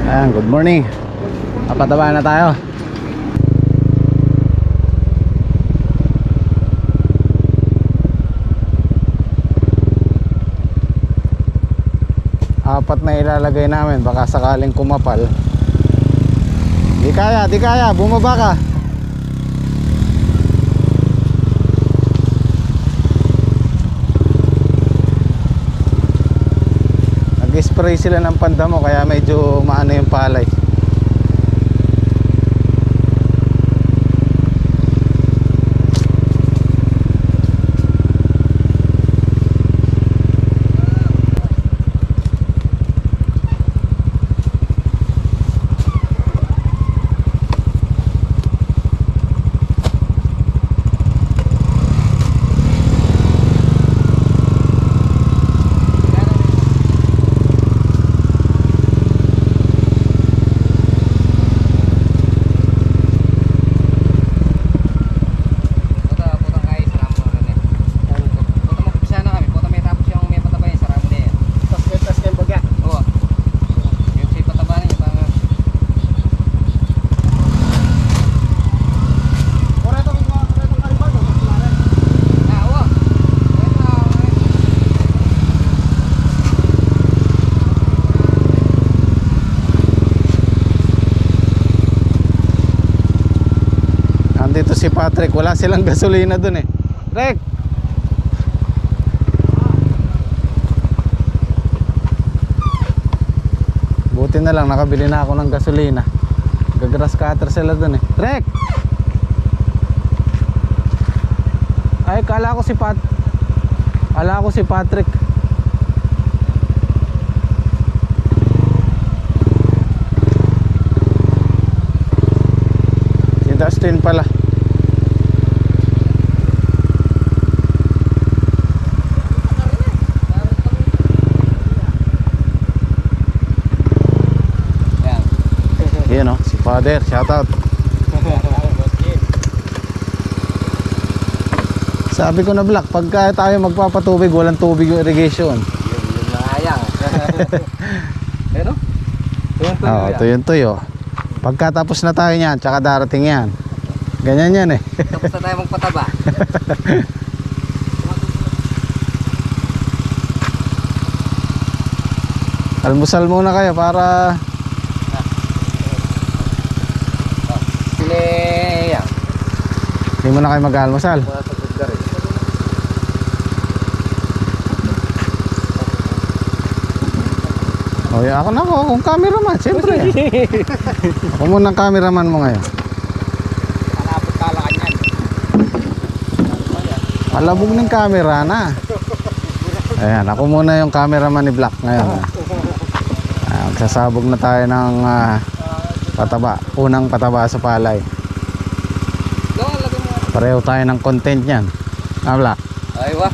Ayan, good morning. Papataba na tayo. Apat na ilalagay namin, baka sakaling kumapal. Di kaya, bumaba ka. Nag-spray sila ng pandamo kaya medyo maano yung palay. Dito si Patrick, wala silang gasolina dun eh. Rek! Buti na lang, nakabili na ako ng gasolina. Gagras cutter sila dun eh. Rek! Ay, kala ko si Patrick. Si Dustin pala. Yan o, si Father, shoutout. Sabi ko na Black, pagka tayo magpapatubig, walang tubig yung irrigation. Yung mahayang. Pero? Oo, tuyo. Pagkatapos na tayo niyan, tsaka darating yan. Ganyan yan eh. Tapos na tayo magpataba. Almusal muna kayo para hindi mo na kayo mag-almusal. O ako na ako, kung cameraman, siyempre. Ako muna ang cameraman mo ngayon. Palapot kalakan yan. Palabog ng camera na. Ayan, ako muna yung cameraman ni Black ngayon. Magsasabog na tayo ng pataba, unang pataba sa palay. Pareho tayo ng content niyan. Black. Ay, wah.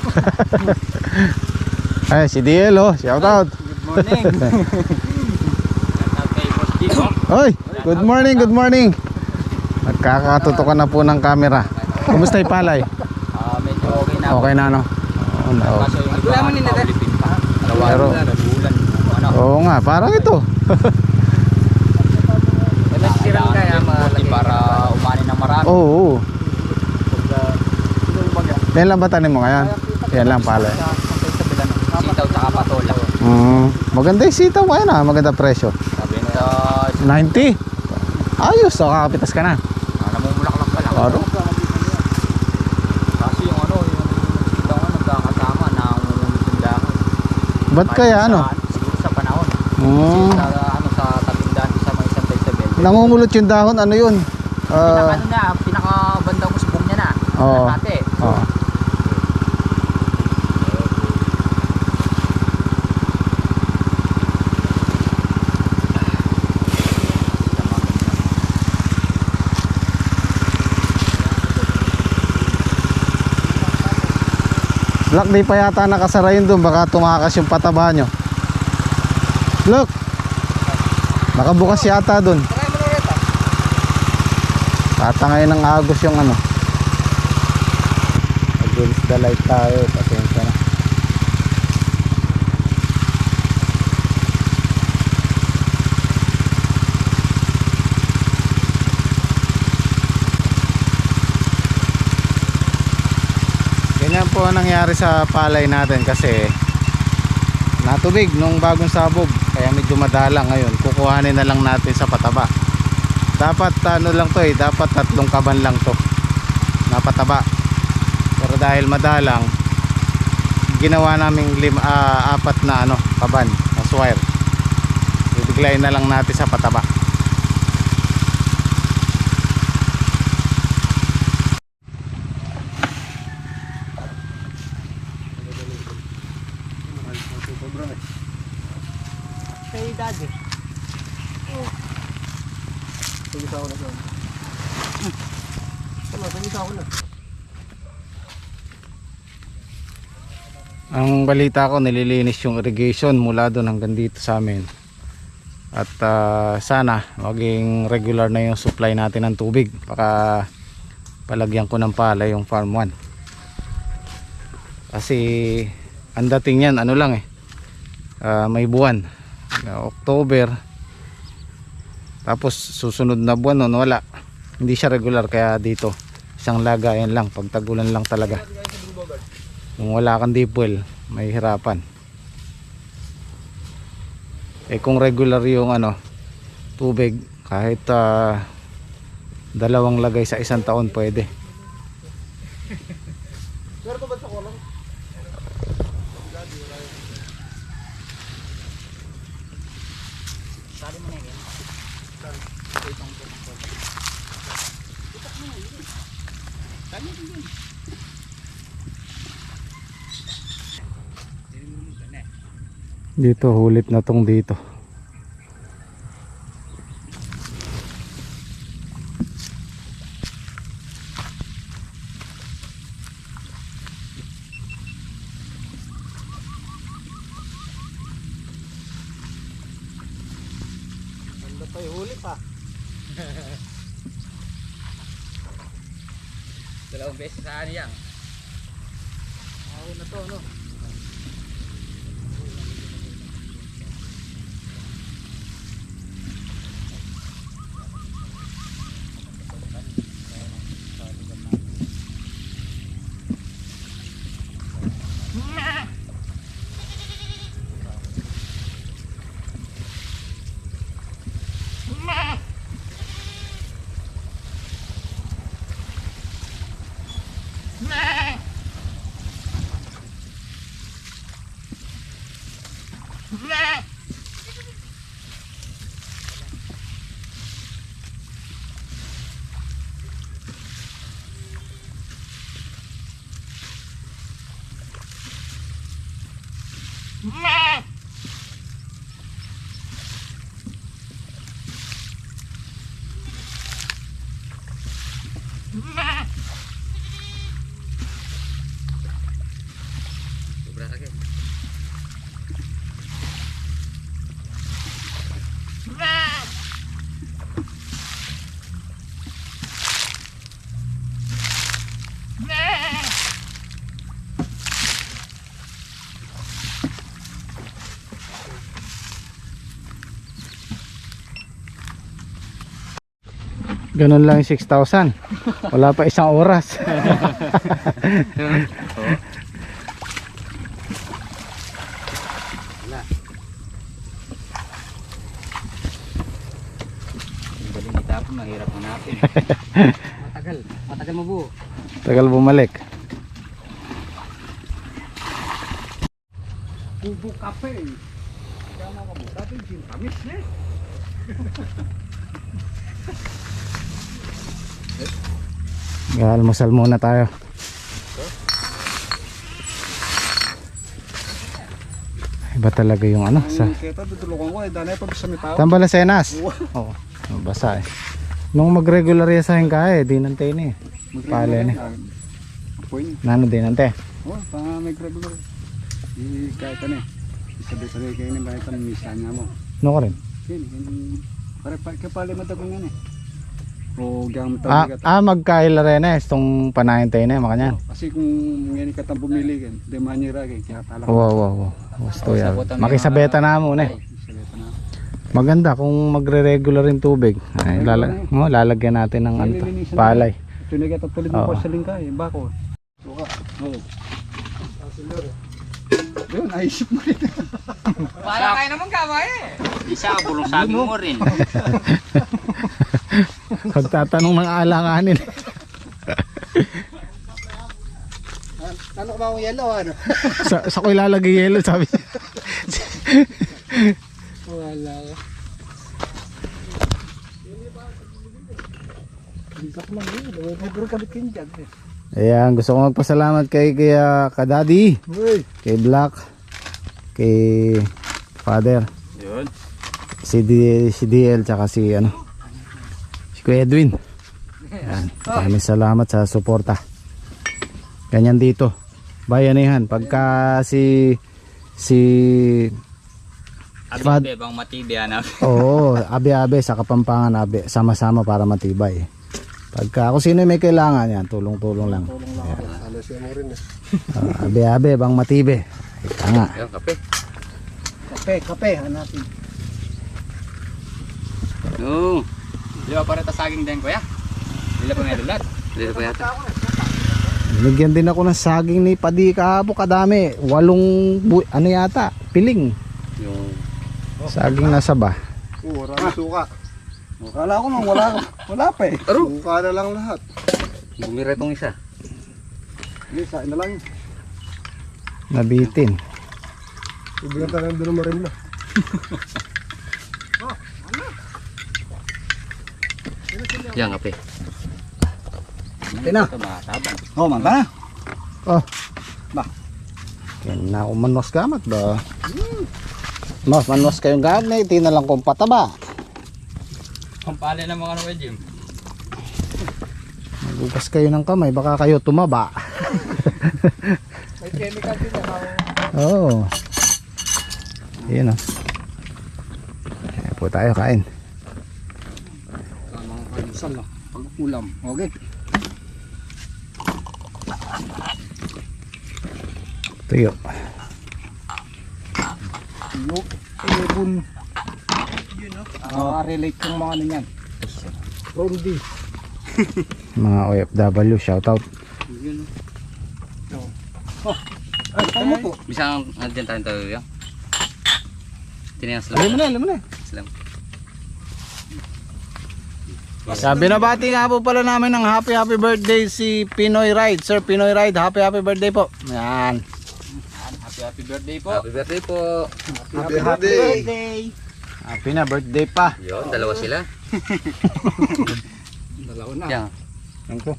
Ay, si DL oh, shout out. Good morning. Oy, good morning. Nagkakatutukan na po ng camera. Kumusta yung palay? Medyo okay na. Okay na no? Oo na. Kaso yung iba, maulipin pa. Pero, oo nga, parang ito. Nasisirang kaya malaki para umani ng marami. Oo. Yan lang ba tanim mo ngayon? Yan lang palay. Sitaw tsaka patola. Maganda yung sitaw ngayon ah, maganda presyo. Sabi nito, 90. Ayos, so kakapitas ka na. namumulaklak pa lang. Aro? Kasi yung sitaw nagkakasama na umulong dahon. Ba't kaya ano? Siguro sa panahon. Sa tabing sa may Santa Isabel. Namumulot yung dahon, ano yun? Pinakabandang usbong niya na. Oo. Dati. Oo. Black, di pa yata nakasara yun doon, baka tumakas yung pataba nyo. Look, nakabukas yata doon. Tatangay ng agos yung ano. Against the light tayo, pasensya na. ang nangyari sa palay natin kasi natubig nung bagong sabog, kaya medyo madalang ngayon. Kukuhanin na lang natin sa pataba. Dapat ano lang to dapat 3 kaban lang to na pataba. Pero dahil madalang, ginawa naming 4 na kaban na swire. Ibiglayin na lang natin sa pataba. Kay daddy. Sige sa ako na doon. Sige sa ako na. Ang balita ko, nililinis yung irrigation mula doon hanggang dito sa amin. At sana maging regular na yung supply natin ng tubig. Baka palagyan ko ng pala yung farm 1. Kasi ang dating yan may buwan, October. Tapos susunod na buwan wala. Hindi siya regular, kaya dito isang lagayan lang, pagtagulan lang talaga. Kung wala kang deep well, may hirapan. Kung regular yung tubig, kahit 2 lagay sa isang taon pwede. Dito hulip na tong dito. Ganda pa yung huli pa. Dalawang beses sa yan. Ako na to, no? Sobra sakit. Ganun lang yung 6,000. Wala pa isang oras. Galing itapon, mahirap hanapin. Matagal mabuo. Tagal bumalik. Bubo kape. Kaya mga mo, dati yung tamis na eh. Almusal muna tayo. Iba talaga yung sa Kaya tutulungan ko, danay pa sa mitao. Tambalasenas. Oo, basa Nung mag-regular yasahin ka di nantay ni. Pala ni. Point. Nano din nante. Oh, pa mag-regular. Kahit ano eh. Sabi-sabi kayo ni bakit ang misa niya mo. No ko rin. Para kapali matagong yan eh. O gyang matabigat. Magkailarenes tong panahintay na makanyan. Kasi kung ngayon katang bumili kan, di manira kay kaya tala. Wow. Gusto yan. Makisabeta na mo na. Salita na. Maganda kung magre-regular yung tubig. Lalagyan natin ng palay. Tunigat at tulid mo pa sa lingkay, bako. Suka. Oh. Yun, naisip mo rin. Para kayo naman kamay eh. Isa, bulong sabi mo rin. Pagtatanong ng alanganin. Ano ka ba ang yellow, ano? sa ko ilalagay yelo, sabi niya. Wala ka. Bigak lang yun. Nagro kabit kayo dyan. Ayan, gusto ko magpasalamat kay Kadadi, Uy! kay Black, kay Father, Yun. si DL, tsaka si Kuya Edwin. Ayan, maraming salamat sa suporta. Ganyan dito, bayanihan. Pagka si Abi bang matibi ano. oo, abe-abe sa Kapampangan, abe, sama-sama para matibay. Pagka kung sino may kailangan yan, tulong-tulong lang. Ano siya mo rin eh. Abe-abe bang matibe. Ika nga. Ayun, kape. Kape, hanapin. Oo. Di ba pareta saging din kuya? Dila pa may dulat. Dila pa yata. Binigyan din ako ng saging ni Padi kahapon, kadami. 8 ano yata, piling. Yung Saging nasa ba? Oo, maraming suka. Kala ko nang wala pa eh. Suka na lang lahat. bumira itong isa. Hindi, sain na lang. Nabitin. Ibigyan tayo ng doon marimla. Yan kape. Ito na. Ito matabang. Oh, manta na. Oh. Ba? Yan na umanos gamat ba? Mas manos kayong gamit, hindi na lang kung pataba. Pampali ng mga Jim. Magugas kayo ng kamay, baka kayo tumaba. May chemical din na. Oo. Yun o. Ayan po tayo kain. Mga kainusan lang. Pag-ulam. Okay. Tuyo. Yung ibon. Relate yung mga ano yan. Rondi. Mga OFW, shoutout. Yun. Ay, tama po. Bisang andyan tayo yan. Tinayang Alam mo na. Salam. Sabi na bati nga po pala namin ng happy birthday si Pinoy Ride. Sir Pinoy Ride, happy birthday po. Yan. Happy birthday po. Happy birthday po. Happy birthday. Happy na birthday pa. Yun, dalawa sila. Dalawa na. Yan. Thank you.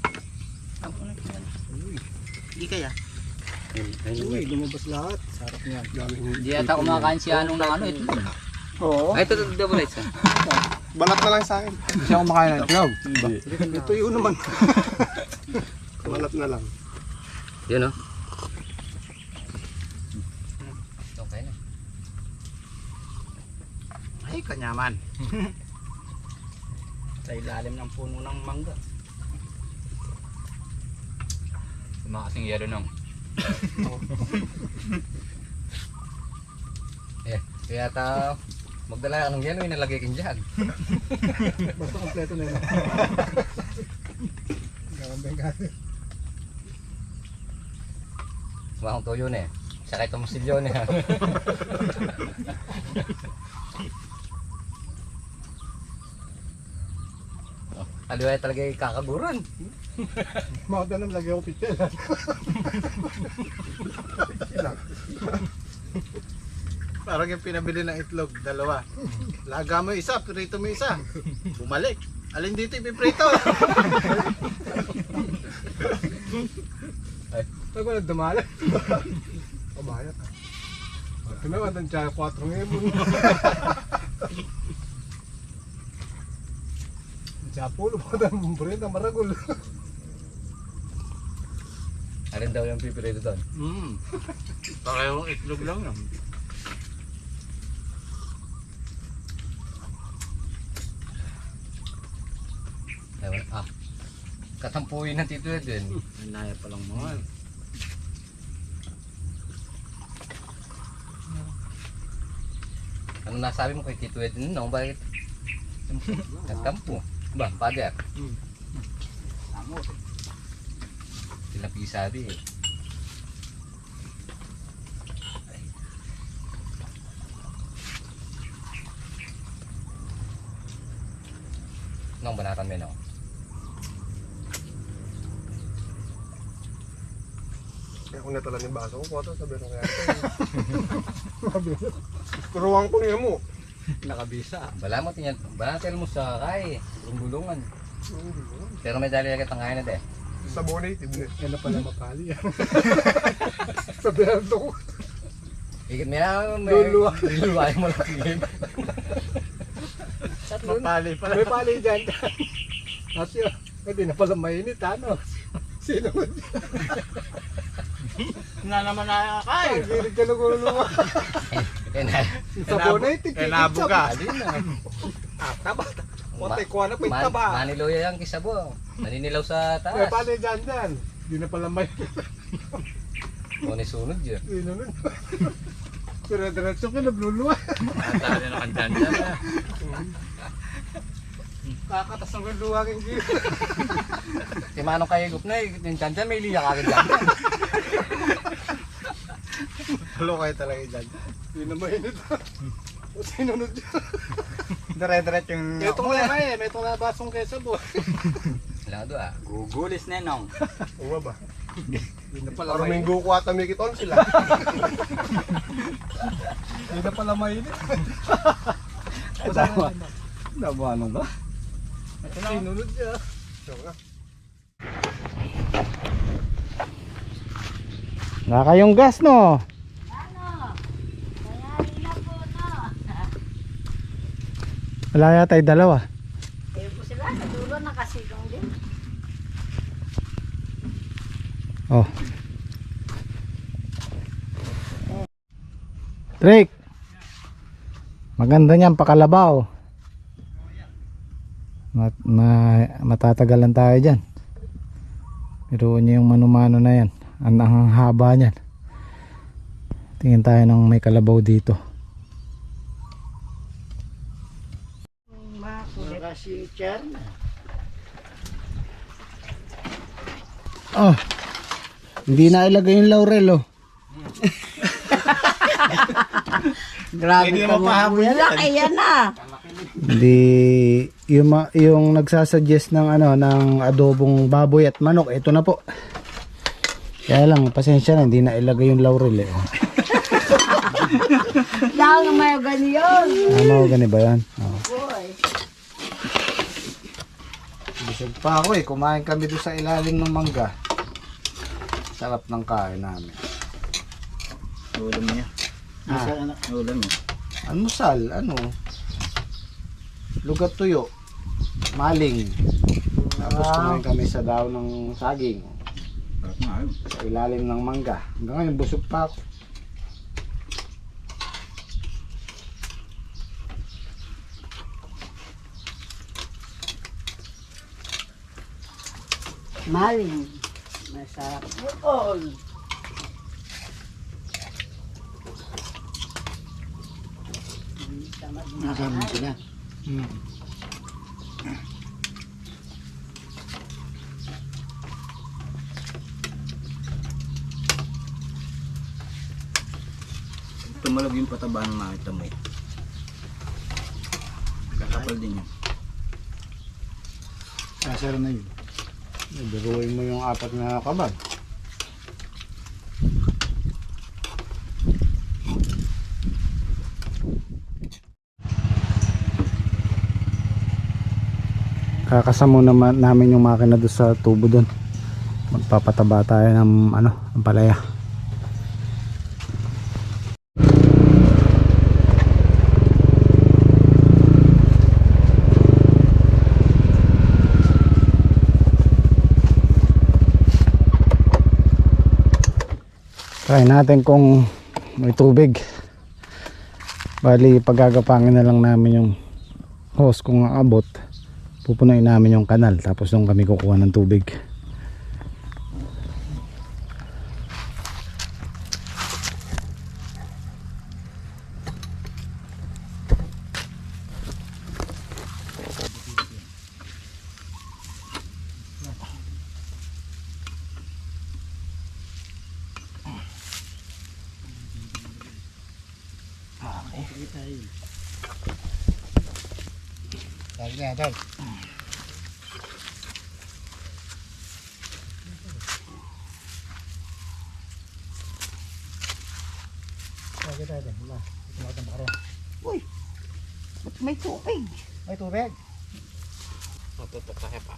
Hindi kaya. Uy, lumabas lahat. Sarap niyan. Hindi ata kumakain si Anong ng ano ito. Oo. Ay, ito double lights. Balat na lang sa akin. Hindi siya kumakain ng itlog. Ito yun naman. Balat na lang. Yun o. Okay na. Ay, kanyaman. Sa ilalim ng puno ng mangga. Mga kasing yelo nung. Kaya ta magdala ka ng yelo, inalagay kang dyan. Basta kompleto na yun. Gagambay ka. Mga kong tuyo na eh. Sakay itong musilyo na eh. Aliwaya talaga yung kakaguran. Mga dalam lagi ako pitel. Parang yung pinabili ng itlog, dalawa. Laga mo isa, prito mo isa. Bumalik. Alin dito ipiprito? Ito ko nagdamalan. Kabayat. Ito naman, ang tsaka 4 ngayon. Chapulo pa ng burita, maragol. Alin daw yung pipirito doon? Parehong itlog lang yan. Katampuin ng tito din. Nanaya pa lang mga. Ano nasabi mo kay Tito Edwin? No, bakit? Nagtampo. Ba, father? Sila pisabi eh. Nung banatan mo no. Kaya kung natalan yung baso ko, kuha sabi nung kaya. Kuruwang ko niya mo. Nakabisa. Wala mo tingnan. Banatel mo sa kay. Bulungan. Pero may dali agad ang kain na de. Sabonated na. Yan na pala mapali. Sabihan ko. Ikit mo yan. Luluwa. Luluwain mo lang tingin. Mapali pala. May pali dyan. Kasi hindi na pala mainit ano. Sino? Na naman na kay. Gilig ka na luluwa. Sabonated. Enabo ka. Alin na. Taba. Mote ko na pintaba. Maniloya yung kisabo. Naninilaw sa May taas. pali dyan. Hindi na pala mainit. Kunin sunod yun. Sino nun? Pero diretso ka nagluluwa. Ang dali na kandan dyan. Kakatas ng luluwa kang gilig. Si Manong Kayigup na yung dyan may liyak agad dyan. Halo kayo talaga dyan. Hindi na mainit. O sinunod dyan. Dire-diret yung... Ito ko na kaya, may itong nabasong kesa po. Kailangan doon Gugulis na nong. Uwa ba? Hindi na pala Parang mainit. minggo ko ata may kiton sila. Hindi na pala mainit. Dabo ano ba? Sinunod niya. Wala kayong gas no? Wala yata yung dalawa. Eh, po sila, natulo nakasigong din. Oh. Drake. Maganda niyan pakalabaw. Matatagalan tayo diyan. Pero niyo yung manumano na yan. Ang haba niyan. Tingin tayo ng may kalabaw dito. Oh. Hindi na ilagay yung laurel oh. Grabe ka mo. Laki yan ah. Hindi yung nagsasuggest ng ano ng adobong baboy at manok, ito na po. Kaya lang pasensya na, hindi na ilagay yung laurel eh. Lang may ganyan. Ano gani ba 'yan? Oh. Boy. Bisag pa ako eh, kumain kami doon sa ilalim ng mangga. Sarap ng kain namin. Ulam niya. Ulam niya. Almusal, ano? Lugat tuyo. Maling. Tapos kumain kami sa daw ng saging. Sarap nga yun. Sa ilalim ng mangga. Hanggang ngayon busog pa ako. Maling. Masarap. All. Nasama sila. Tumalog yung pataba ng makita mo eh. Kakapal din yan. Kasar na yun. Biruin mo yung 4 na kabag. Kakasamo naman namin yung makina doon sa tubo doon. Magpapataba tayo ng ano, ng palaya. Try natin kung may tubig. Bali paggagapangin na lang namin yung hose kung aabot. Pupunuin namin yung kanal tapos doon kami kukuha ng tubig. Lagi na, tol. Uy, ba't may tubig? May tubig. Matutok sa hepa.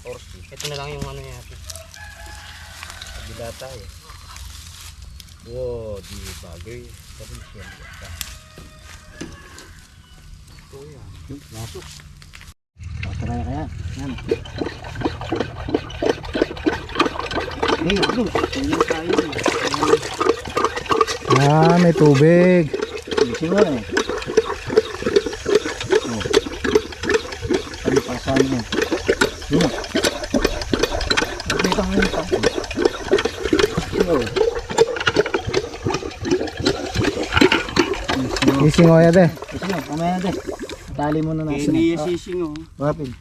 Orsi. Ito na lang yung ano natin. Kabila tayo. Wow, di bagay. Sabi siya. Ito yan. Yung nasok. Tara kaya. Yan. Hey, bro. Tingnan tayo. May tubig. Ito nga eh. Oh. Ano pa saan mo? Yun. Dito ang ito. Ising oya de. Ito nga, mamaya na. Tali mo na natin. Hindi yung sising oh. Rapid.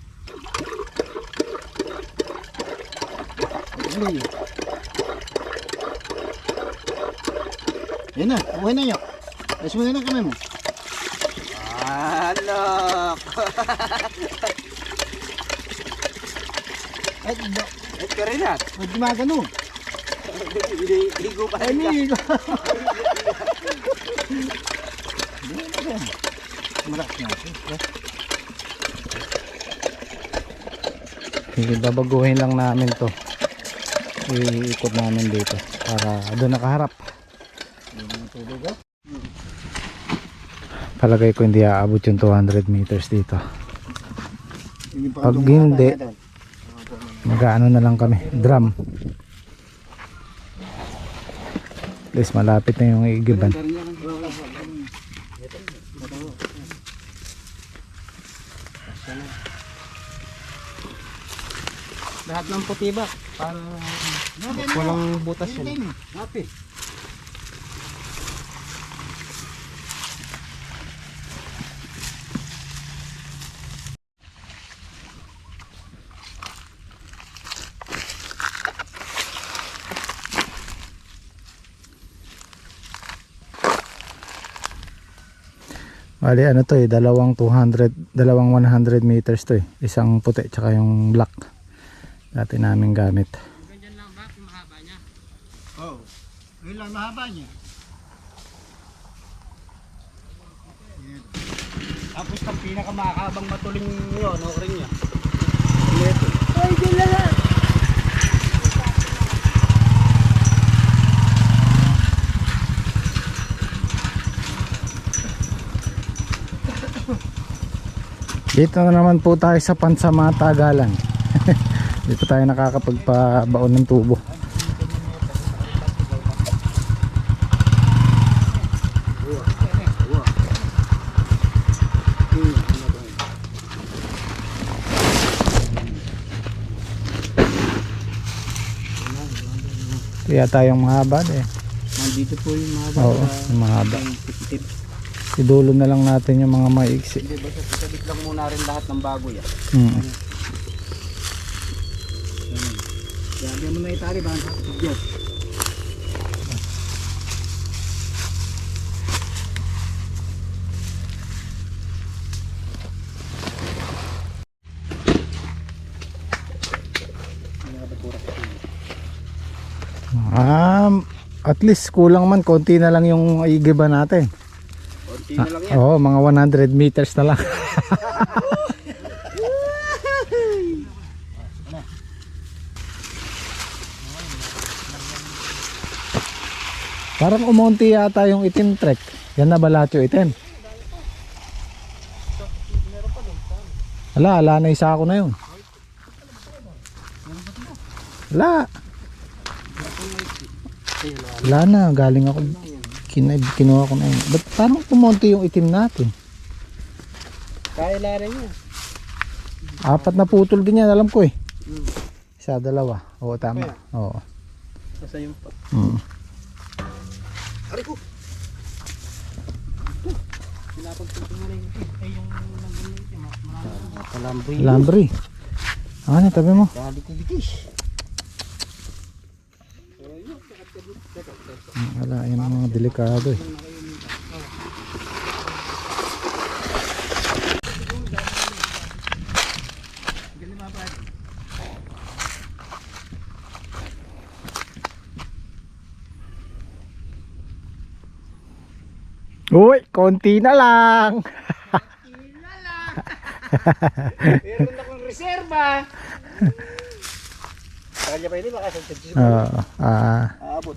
Yan na, okay na yun. Ayos mo na lang kamay mo. Alok! Ay, Ay, ka rin at. ba't gumagano? Higo pa Ay, rin ka. migo. Malak na ito. Babaguhin lang namin to. Iikot namin dito para doon nakaharap. Palagay ko hindi aabot yung 200 meters dito. Pag hindi, mag-ano na lang kami, drum. At least malapit na yung igiban. Lahat ng puti ba? Para walang butas yan. Happy. Bali ano to dalawang 100 meters to isang puti tsaka yung black dati namin gamit. Oh, yun lang mahaba niya. Tapos ang pinakamakabang matuling yun, ano rin niya. Ay, dyan lang. Dito na naman po tayo sa Pansamatagalan. Dito tayo nakakapagpabaon ng tubo. Kaya tayong mahaba eh. Nandito po yung mahaba. Oo, yung mahaba. Idulo na lang natin yung mga maiksi. Hindi ba sa lang muna rin lahat ng bago yan. Lagyan mo na itali ba? Yes. At least kulang man, konti na lang yung igiba natin. Konti na lang yan. Oo, mga 100 meters na lang. Parang umunti yata yung itim trek. Yan na ba lahat yung itim? Ala na isa ako na yun. Wala na, galing ako. Kinuha ko na yun. Ba't parang pumunti yung itim natin? Kaya rin yan. 4 na putol din yan, alam ko eh. Isa, 2. Oo, tama. Oo. Basta yung pa. Ari ko. Lambri. Ano, tabi mo? Dali ko bitis. Wala, yan ang mga delikado eh. Uy, konti na lang. Meron akong reserba. Kaya pa hindi baka sa Oo. aabot.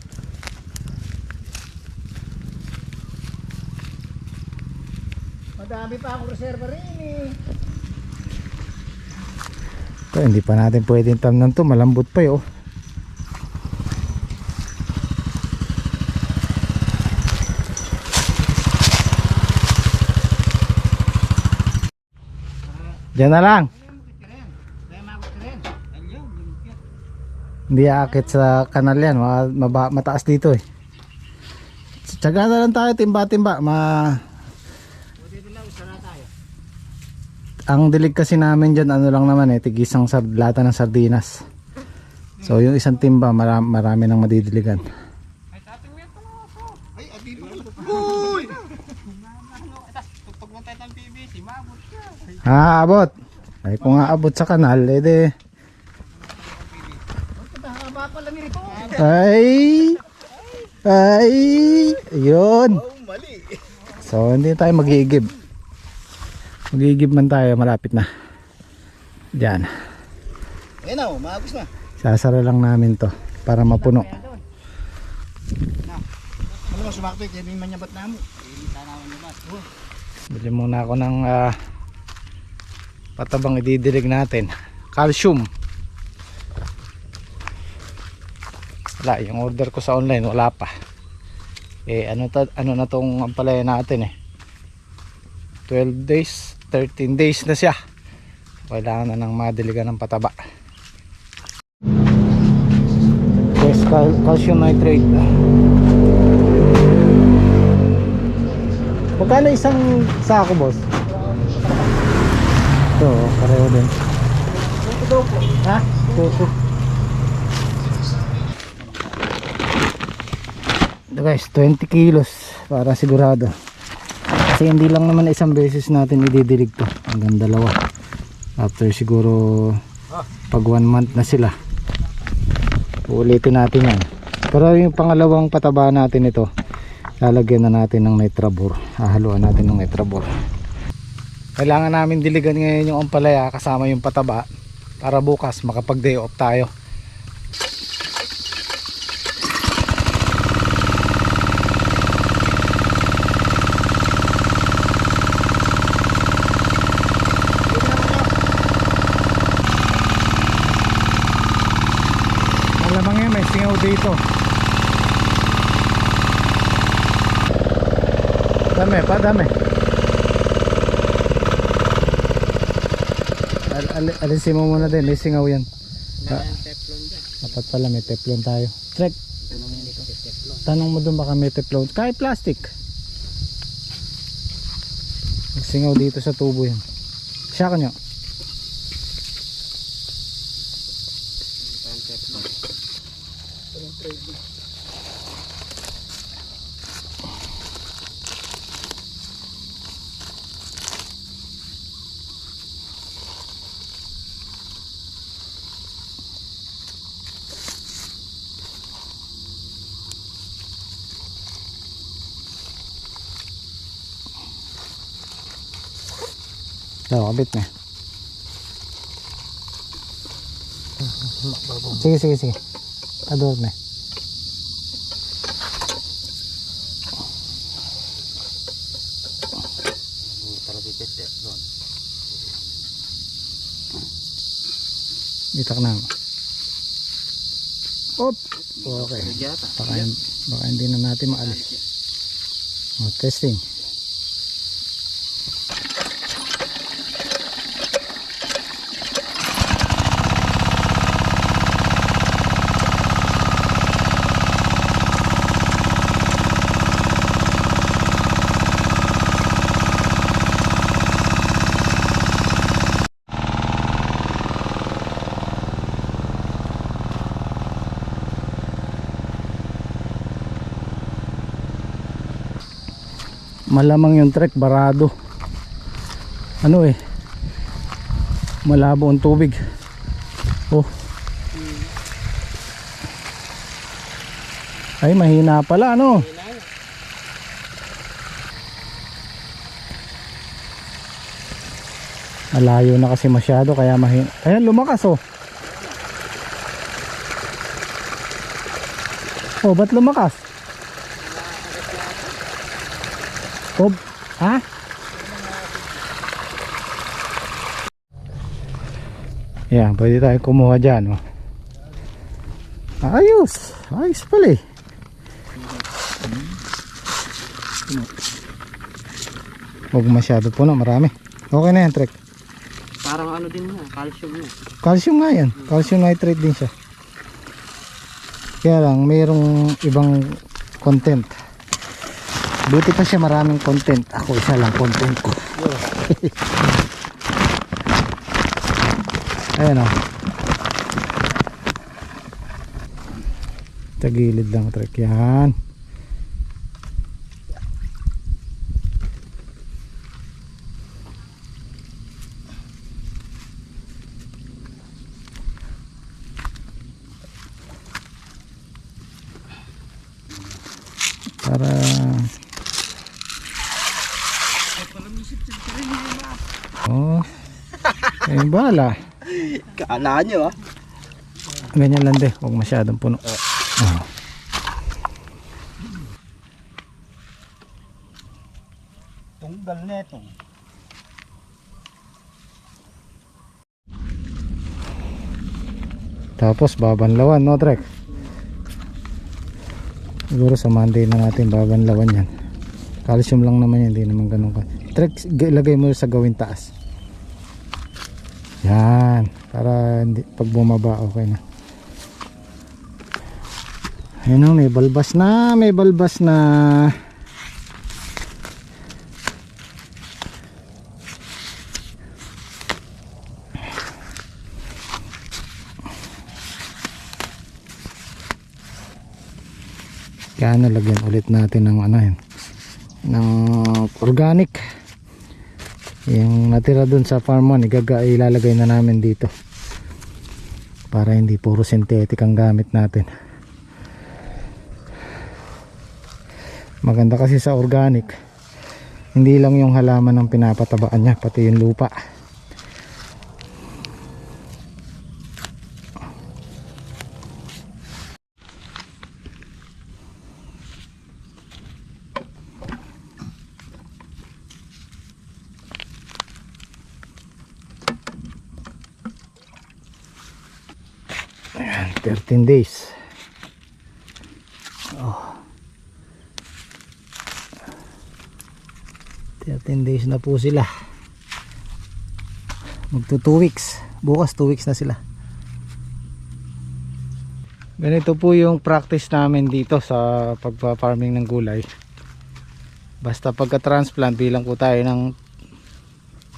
Madami pa akong reserva rin eh. Ito, hindi pa natin pwedeng tamnan to. Malambot pa yun. Diyan na lang. Hindi aakit sa kanal yan. Mataas dito eh. Tsaga na lang tayo, timba-timba. Ang dilig kasi namin dyan, ano lang naman eh, tigisang lata ng sardinas. So yung isang timba, marami nang madidiligan. Abot. Ay kung aabot sa kanal, edi. Ay, yun. So hindi tayo mag-iigib. Mag-iigib man tayo, malapit na. Diyan. Ayun na, maagos na. Sasara lang namin to para mapuno. Ano mo sumakbit, yan yung manyabat na mo. Bili muna ako ng patabang ididilig natin. Calcium. Wala, yung order ko sa online wala pa. Ano na tong ampalaya natin eh. 12 days, 13 days na siya. Kailangan na ng madiligan ng pataba. Yes, calcium nitrate. Magkano isang sako, boss? Ito, pareho din. Ha? Tuto. Ito guys, 20 kilos para sigurado. Kasi hindi lang naman isang beses natin ididilig to. Hanggang dalawa. After siguro pag 1 month na sila, ulitin natin yan. Pero yung pangalawang pataba natin ito, lalagyan na natin ng nitrabor. Hahaluan natin ng nitrabor. Kailangan namin diligan ngayon yung ampalaya kasama yung pataba para bukas makapag day off tayo. Malamang yan, may singaw dito. Dami pa, dami. Alisin mo muna din, may singaw yan. Dapat pala may teflon tayo. Trek, tanong mo dun baka may teflon. Kahit plastic. May singaw dito sa tubo yan. Siya kanyo. Kabit na. Sige. Ador na. Itak na. Op. Okay. Baka hindi na natin maalis. Testing. Malamang yung trek barado. Ano eh, malabo ang tubig. Oh, ay mahina pala ano. Malayo na kasi masyado kaya ayan, lumakas oh. Oh, ba't lumakas? Oh, ha? Yan, pwede tayo kumuha dyan oh. Ayos, ayos pala eh. Huwag masyado po na, marami. Okay na yan, Trek. Parang ano din na, calcium na. Calcium nga yan, calcium nitrate din siya. Kaya lang, mayroong ibang content. Buti pa siya maraming content. Ako isa lang content ko. Ayan o. Tagilid lang, Trek. Yan. Para oh, ay bala. Kaalaan nyo ah. Ganyan lang de, huwag masyadong puno. Oh. Tunggal neto. Tapos babanlawan, no, Trek? Siguro sa Monday na natin babanlawan yan. Calcium lang naman yan, hindi naman ganun ka. Trek, ilagay mo sa gawin taas. Yan, para hindi, pag bumaba okay na. Ayun o, may balbas na, may balbas na. Kaya lagyan ulit natin ng ano yun, ng organic. Yung natira dun sa farm 1 ilalagay na namin dito para hindi puro synthetic ang gamit natin. Maganda kasi sa organic, hindi lang yung halaman ang pinapatabaan niya, pati yung lupa. Ayan, 13 days. Oh. 13 days na po sila. Magto 2 weeks. Bukas 2 weeks na sila. Ganito po yung practice namin dito sa pagpa-farming ng gulay. Basta pagka-transplant bilang po tayo ng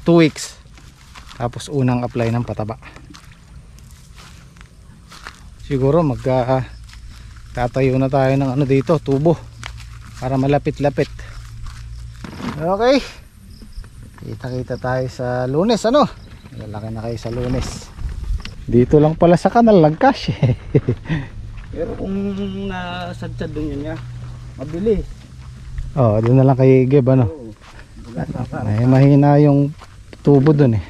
2 weeks. Tapos unang apply ng pataba. Siguro tatayo na tayo ng ano dito, tubo para malapit-lapit. Okay, kita tayo sa Lunes. Ano, lalaki na kayo sa Lunes. Dito lang pala sa kanal lagkas eh. Pero kung nasadsad dun yun nga, mabilis. Oh, doon na lang kay Geb ano. Ay, mahina yung tubo dun eh.